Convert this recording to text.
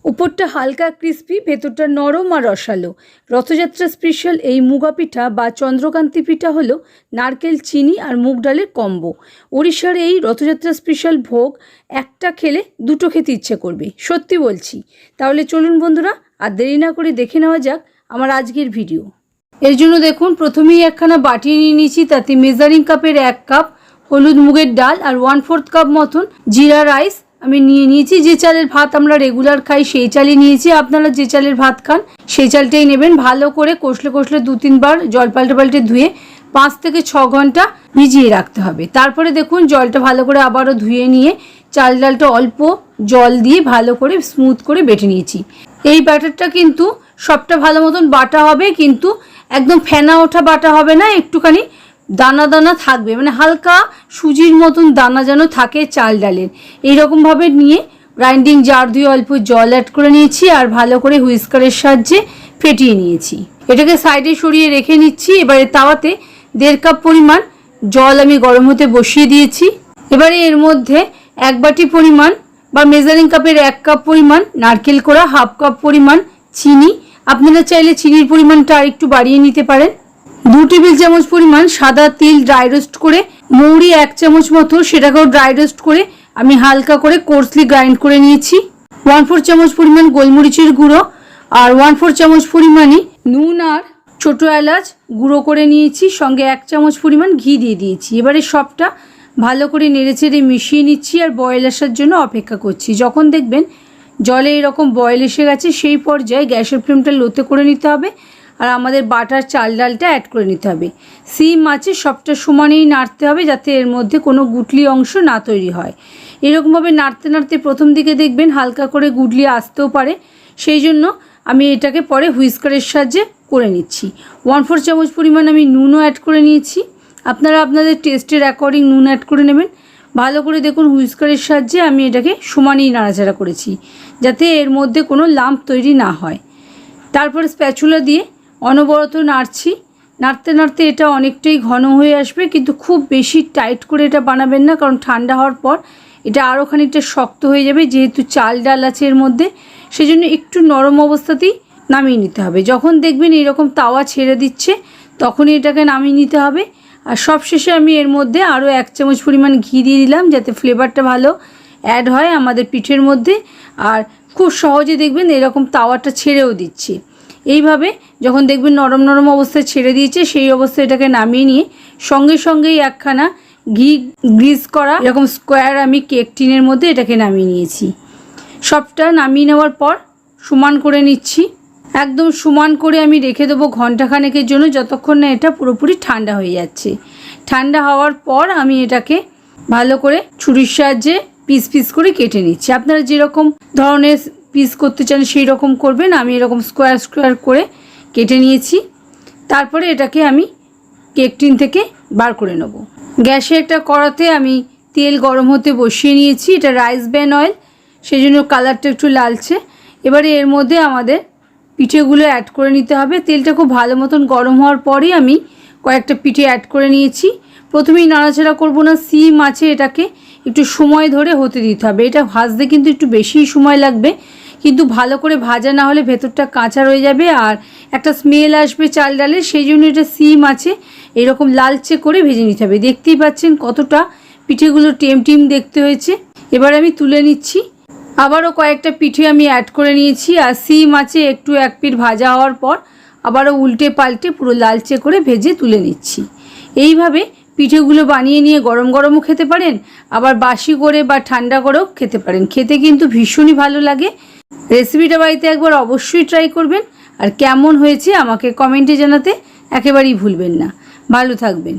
উপরটা হালকা ক্রিস্পি, ভেতরটা নরম আর রসালো। রথযাত্রা স্পেশাল এই মুগা পিঠা বা চন্দ্রকান্তি পিঠা হলো নারকেল, চিনি আর মুগ ডালের কম্বো। উড়িষ্যার এই রথযাত্রা স্পেশাল ভোগ একটা খেলে দুটো খেতে ইচ্ছে করবে, সত্যি বলছি। তাহলে চলুন বন্ধুরা, আর দেরি না করে দেখে নেওয়া যাক আমার আজকের ভিডিও। এর জন্য দেখুন, প্রথমেই একখানা বাটি নিয়ে নিয়েছি, তাতে মেজারিং কাপের 1 কাপ হলুদ মুগের ডাল আর 1/4 কাপ মতন জিরা রাইস আমি নিয়ে নিয়েছি। যে চালের ভাত আমরা রেগুলার খাই সেই চালই নিয়েছি, আপনারা যে চালের ভাত খান সেই চালটাই নেবেন। ভালো করে কষলে 2-3 বার জল পাল্টে ধুয়ে 5 থেকে 6 ঘন্টা ভিজিয়ে রাখতে হবে। তারপরে দেখুন জলটা ভালো করে আবারও ধুয়ে নিয়ে চাল ডালটা অল্প জল দিয়ে ভালো করে স্মুথ করে বেটে নিয়েছি। এই ব্যাটারটা কিন্তু সবটা ভালো মতন বাটা হবে, কিন্তু একদম ফেনা ওঠা বাটা হবে না, একটুখানি দানা দানা থাকবে, মানে হালকা সুজির মতন দানা যেন থাকে চাল ডালের। এইরকমভাবে নিয়ে গ্রাইন্ডিং জার দিয়ে অল্প জল অ্যাড করে নিয়েছি আর ভালো করে হুইস্কারের সাহায্যে ফেটিয়ে নিয়েছি। এটাকে সাইডে সরিয়ে রেখে নিচ্ছি। এবারে তাওয়াতে 1.5 কাপ পরিমাণ জল আমি গরম হতে বসিয়ে দিয়েছি। এবারে এর মধ্যে 1 বাটি পরিমাণ বা মেজারিং কাপের 1 কাপ পরিমাণ নারকেল কোড়া, 1/2 কাপ পরিমাণ চিনি, আপনারা চাইলে চিনির পরিমাণটা আর একটু বাড়িয়ে নিতে পারেন, 2 টেবিল চামচ পরিমাণ সাদা তিল ড্রাই রোস্ট করে, মৌরি 1 চামচ মতো সেটাকেও ড্রাই রোস্ট করে আমি হালকা করে কোর্সলি গ্রাইন্ড করে নিয়েছি, 1/4 চামচ পরিমাণ গোলমরিচের গুঁড়ো আর 1/4 চামচ পরিমাণই নুন আর ছোটো এলাচ গুঁড়ো করে নিয়েছি, সঙ্গে 1 চামচ পরিমাণ ঘি দিয়ে দিয়েছি। এবারে সবটা ভালো করে নেড়েচেড়ে মিশিয়ে নিচ্ছি আর বয়েল আসার জন্য অপেক্ষা করছি। যখন দেখবেন জলে এরকম বয়েল এসে গেছে সেই পর্যায়ে গ্যাসের ফ্লেমটা লোতে করে নিতে হবে আর আমাদের বাটার চাল ডালটা অ্যাড করে নিতে হবে। সিম আঁচে সবটা সমানেই নাড়তে হবে যাতে এর মধ্যে কোনো গুটলি অংশ না তৈরি হয়। এরকমভাবে নাড়তে নাড়তে প্রথম দিকে দেখবেন হালকা করে গুটলি আসতেও পারে, সেই জন্য আমি এটাকে পরে হুইস্কারের সাহায্যে করে নিচ্ছি। 1/4 চামচ পরিমাণ আমি নুনও অ্যাড করে নিয়েছি, আপনারা আপনাদের টেস্টের অ্যাকর্ডিং নুন অ্যাড করে নেবেন। ভালো করে দেখুন হুইস্কারের সাহায্যে আমি এটাকে সমানেই নাড়াচাড়া করেছি যাতে এর মধ্যে কোনো লাম্প তৈরি না হয়। তারপরে স্প্যাচুলা দিয়ে অনবরত নাড়ছি, নাড়তে নাড়তে এটা অনেকটাই ঘন হয়ে আসবে, কিন্তু খুব বেশি টাইট করে এটা বানাবেন না, কারণ ঠান্ডা হওয়ার পর এটা আরও খানিকটা শক্ত হয়ে যাবে, যেহেতু চাল ডাল আছে এর মধ্যে, সেজন্য একটু নরম অবস্থাতেই নামিয়ে নিতে হবে। যখন দেখবেন এরকম তাওয়া ছেড়ে দিচ্ছে তখনই এটাকে নামিয়ে নিতে হবে। আর সবশেষে আমি এর মধ্যে আরও 1 চামচ পরিমাণ ঘি দিয়ে দিলাম যাতে ফ্লেভারটা ভালো অ্যাড হয় আমাদের পিঠের মধ্যে, আর খুব সহজে দেখবেন এরকম তাওয়াটা ছেড়েও দিচ্ছে। এইভাবে যখন দেখবেন নরম নরম অবস্থায় ছেড়ে দিয়েছে সেই অবস্থায় এটাকে নামিয়ে নিয়ে সঙ্গে সঙ্গেই একখানা ঘি গ্রিজ করা এরকম স্কোয়ার আমি কেক টিনের মধ্যে এটাকে নামিয়ে নিয়েছি। সবটা নামিয়ে নেওয়ার পর সমান করে নিচ্ছি, একদম সমান করে আমি রেখে দেবো ঘন্টাখানেকের জন্য, যতক্ষণ না এটা পুরোপুরি ঠান্ডা হয়ে যাচ্ছে। ঠান্ডা হওয়ার পর আমি এটাকে ভালো করে ছুরির সাহায্যে পিস পিস করে কেটে নিচ্ছি। আপনারা যেরকম ধরনের পিস করতে চান সেই রকম করবেন। আমি এরকম স্কোয়ার স্কোয়ার করে কেটে নিয়েছি। তারপরে এটাকে আমি কেক টিন থেকে বার করে নেব। গ্যাসে একটা কড়াতে আমি তেল গরম হতে বসিয়ে নিয়েছি, এটা রাইস ব্র্যান অয়েল, সেই জন্য কালারটা একটু লালচে। এবারে এর মধ্যে আমাদের পিঠেগুলো অ্যাড করে নিতে হবে। তেলটা খুব ভালো মতন গরম হওয়ার পরেই আমি কয়েকটা পিঠে অ্যাড করে নিয়েছি। প্রথমেই নাড়াচাড়া করব না, সিম আছে এটাকে একটু সময় ধরে হতে দিতে হবে। এটা ভাজতে কিন্তু একটু বেশি সময় লাগবে, কিন্তু ভালো করে ভাজা না হলে ভেতরটা কাঁচা রয়ে যাবে আর একটা স্মেল আসবে চাল ডালের, সেই জন্য এটা সিম আছে এরকম লালচে করে ভেজে নিতে হবে। দেখতেই পাচ্ছেন কতটা পিঠেগুলো টিম দেখতে হয়েছে। এবার আমি তুলে নিচ্ছি। আবারও কয়েকটা পিঠে আমি অ্যাড করে নিয়েছি আর সিম আছে একটু 1 পিঠ ভাজা হওয়ার পর আবারও উল্টে পাল্টে পুরো লালচে করে ভেজে তুলে নিচ্ছি। এইভাবে পিঠেগুলো বানিয়ে নিয়ে গরম গরমও খেতে পারেন, আবার বাসি করে বা ঠান্ডা করেও খেতে পারেন, খেতে কিন্তু ভীষণই ভালো লাগে। রেসিপিটা বাড়িতে একবার অবশ্যই ট্রাই করবেন আর কেমন হয়েছে আমাকে কমেন্টে জানাতে একেবারেই ভুলবেন না। ভালো থাকবেন।